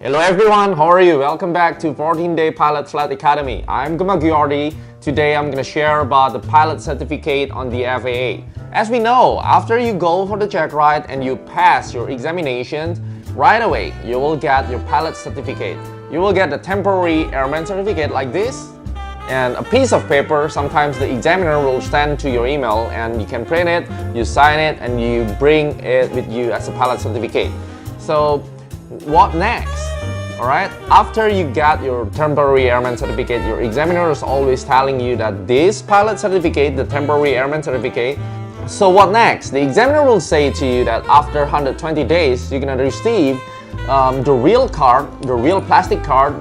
Hello everyone, how are you? Welcome back to 14-Day Pilot Flight Academy. I'm Guma. Today I'm going to share about the pilot certificate on the FAA. As we know, after you go for the check ride and you pass your examination, right away you will get your pilot certificate. You will get a temporary airman certificate like this and a piece of paper. Sometimes the examiner will send to your email and you can print it, you sign it, and you bring it with you as a pilot certificate. So what next? Alright, after you get your temporary airman certificate, your examiner is always telling you that this pilot certificate, the temporary airman certificate. So what next? The examiner will say to you that after 120 days, you're gonna receive the real card, the real plastic card,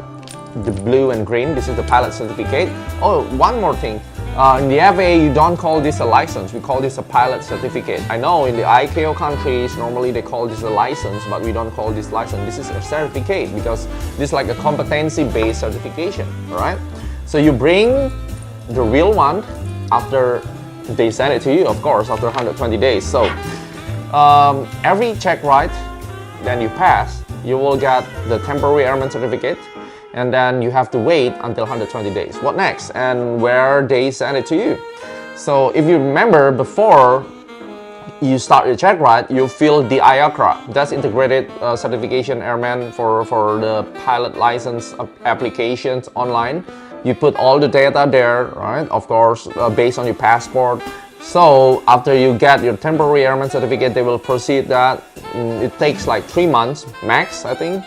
the blue and green. This is the pilot certificate. Oh, one more thing. In the FAA, you don't call this a license. We call this a pilot certificate. I know in the ICAO countries, normally they call this a license, but we don't call this license. This is a certificate because this is like a competency-based certification, all right? So you bring the real one after they send it to you, of course, after 120 days. So every check ride, then you pass, you will get the temporary airman certificate. And then you have to wait until 120 days. What next? And where they send it to you. So if you remember, before you start your check ride, you fill the IACRA. That's Integrated Certification Airman for the pilot license applications online. You put all the data there, right? Of course, based on your passport. So after you get your temporary airman certificate, they will proceed that. It takes like 3 months max, I think.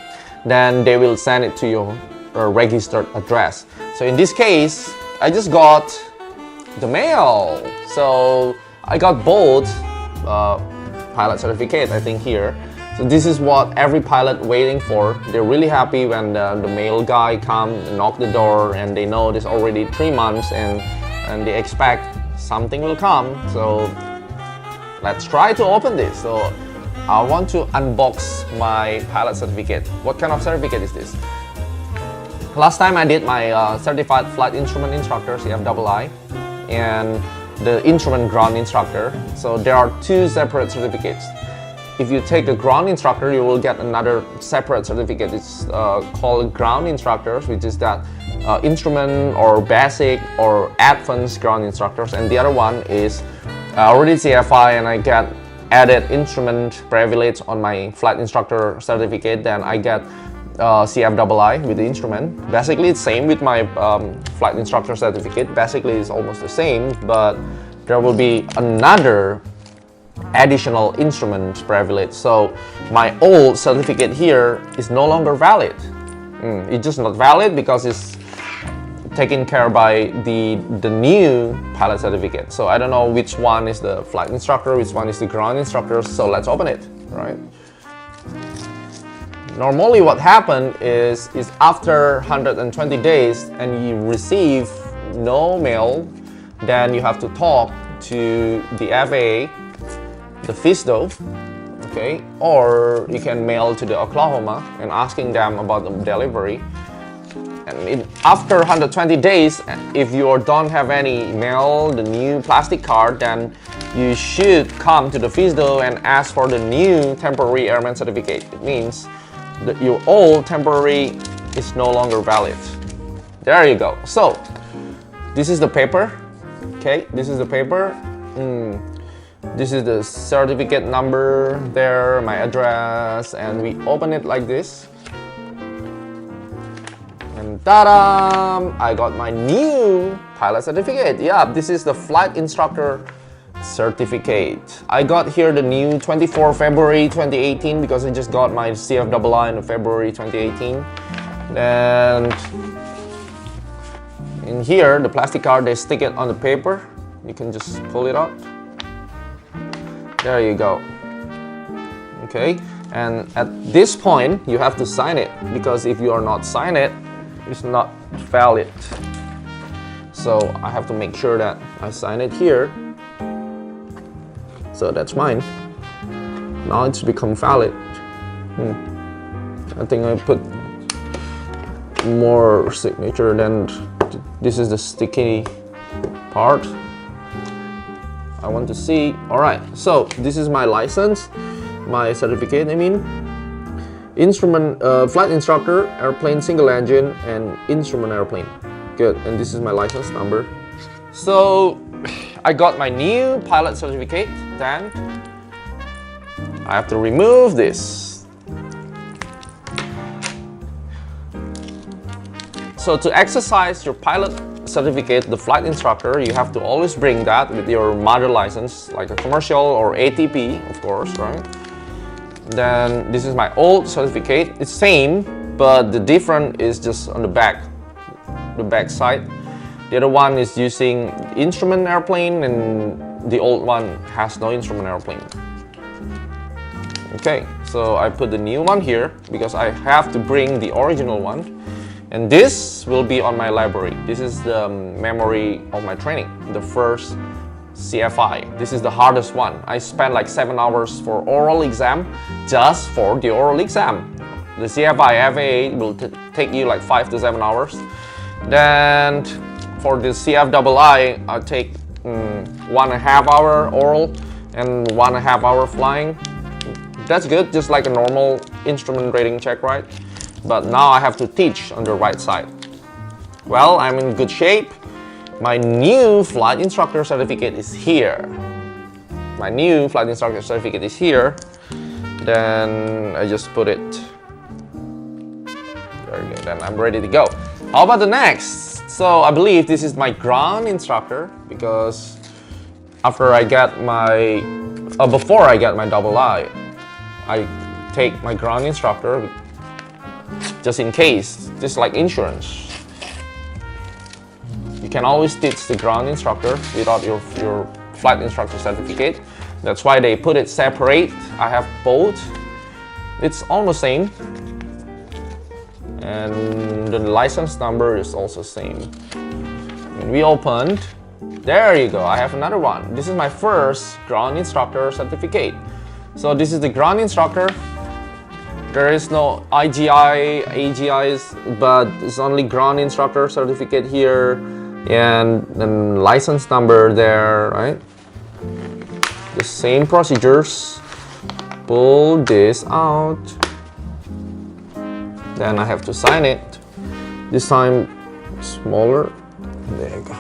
Then they will send it to your registered address. So in this case, I just got the mail. So I got both pilot certificate, I think, here. So this is what every pilot waiting for. They're really happy when the mail guy come and knock the door and they know there's already 3 months and they expect something will come. So let's try to open this. So I want to unbox my pilot certificate. What kind of certificate is this? Last time I did my Certified Flight Instrument Instructor, CFAA, and the Instrument Ground Instructor. So there are two separate certificates. If you take the Ground Instructor, you will get another separate certificate. It's called Ground Instructors, which is that instrument or basic or advanced ground instructors. And the other one is already CFI, and I get added instrument privilege on my flight instructor certificate. Then I get CFAA with the instrument. Basically it's same with my flight instructor certificate. Basically it's almost the same, but there will be another additional instrument privilege. So my old certificate here is no longer valid. It's just not valid because it's taken care by the new pilot certificate. So I don't know which one is the flight instructor, which one is the ground instructor. So let's open it, right? Normally what happened is after 120 days and you receive no mail, then you have to talk to the FAA, the FISDO, okay? Or you can mail to the Oklahoma and asking them about the delivery. And after 120 days, if you don't have any mail, the new plastic card, then you should come to the FISDO and ask for the new temporary airman certificate. It means that your old temporary is no longer valid. There you go. So this is the paper. Okay, this is the paper. This is the certificate number there, my address, and we open it like this. And ta-da! I got my new pilot certificate. Yeah, this is the flight instructor certificate. I got here the new 24 February 2018 because I just got my CFAA in February 2018. And in here, the plastic card, they stick it on the paper. You can just pull it out. There you go. Okay, and at this point, you have to sign it because if you are not sign it, it's not valid. So I have to make sure that I sign it here. So that's mine. Now it's become valid. I think I put more signature than this is the sticky part. I want to see. Alright, so this is my license, my certificate, I mean. instrument, flight instructor, airplane single engine, and instrument airplane. Good, and this is my license number. So I got my new pilot certificate. Then I have to remove this. So to exercise your pilot certificate, the flight instructor, you have to always bring that with your mother license, like a commercial or ATP, of course, right? Then this is my old certificate. It's same, but the difference is just on the back side. The other one is using instrument airplane, and the old one has no instrument airplane. Okay, so I put the new one here because I have to bring the original one. And this will be on my library. This is the memory of my training, the first CFI. This is the hardest one. I spent like 7 hours for oral exam, just for the oral exam. The CFI FAA will take you like 5 to 7 hours. Then for the CFII, I take 1.5 hour oral and 1.5 hour flying. That's good, just like a normal instrument rating check, right? But now I have to teach on the right side. Well, I'm in good shape. My new flight instructor certificate is here. My new flight instructor certificate is here. Then I just put it. There you go. Then I'm ready to go. How about the next? So I believe this is my ground instructor, because after I get my, before I get my I take my ground instructor. Just in case, just like insurance. You can always teach the ground instructor without your flight instructor certificate. That's why they put it separate. I have both. It's almost same. And the license number is also same. When we opened, there you go, I have another one. This is my first ground instructor certificate. So this is the ground instructor. There is no IGI, AGIs, but it's only ground instructor certificate here, and then license number there, right? The same procedures. Pull this out. Then I have to sign it. This time smaller. There you go.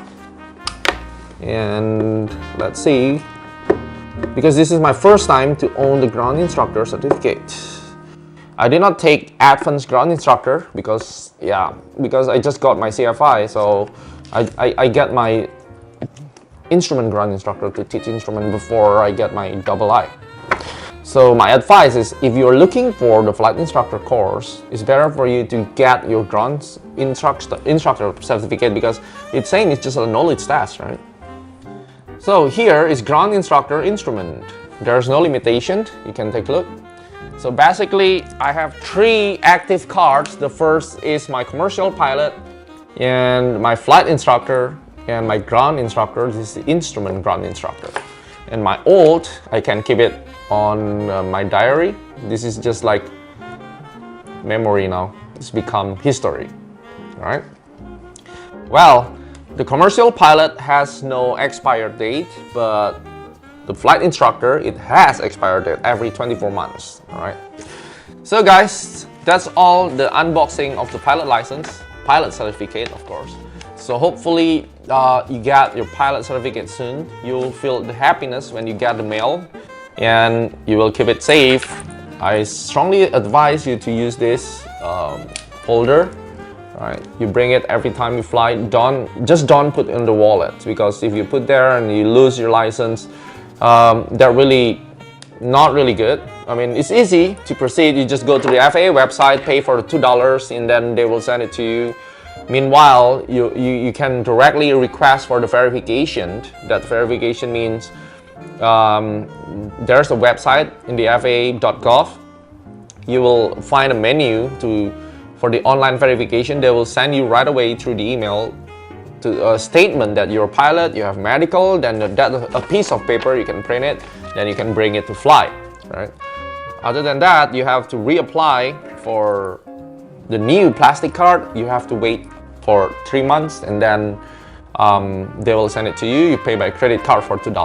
And let's see. Because this is my first time to own the ground instructor certificate. I did not take advanced ground instructor because I just got my CFI, so I get my instrument ground instructor to teach instrument before I get my I. So my advice is, if you're looking for the flight instructor course, it's better for you to get your ground instructor certificate, because it's saying it's just a knowledge test, right? So here is ground instructor instrument. There's no limitation. You can take a look. So basically, I have 3 active cards. The first is my commercial pilot, and my flight instructor, and my ground instructor. This is the instrument ground instructor. And my old, I can keep it on my diary. This is just like memory now. It's become history, all right? Well, the commercial pilot has no expired date, but the flight instructor, it has expired date every 24 months, all right? So guys, that's all the unboxing of the pilot license, pilot certificate, of course. So hopefully you get your pilot certificate soon. You'll feel the happiness when you get the mail, and you will keep it safe. I strongly advise you to use this holder. Right, you bring it every time you fly. Just don't put it in the wallet, because if you put there and you lose your license, they're really not really good. I mean, it's easy to proceed. You just go to the FAA website, pay for the $2, and then they will send it to you. Meanwhile, you can directly request for the verification. That verification means there's a website in the FAA.gov. You will find a menu for the online verification. They will send you right away through the email to a statement that you're a pilot, you have medical, then a piece of paper, you can print it, then you can bring it to fly, right? Other than that, you have to reapply for the new plastic card. You have to wait for 3 months, and then they will send it to you. You pay by credit card for $2.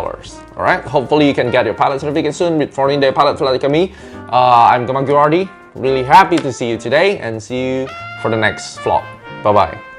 All right. Hopefully, you can get your pilot certificate soon with 14-day pilot flight academy. I'm Arteri. Really happy to see you today and see you for the next vlog. Bye bye.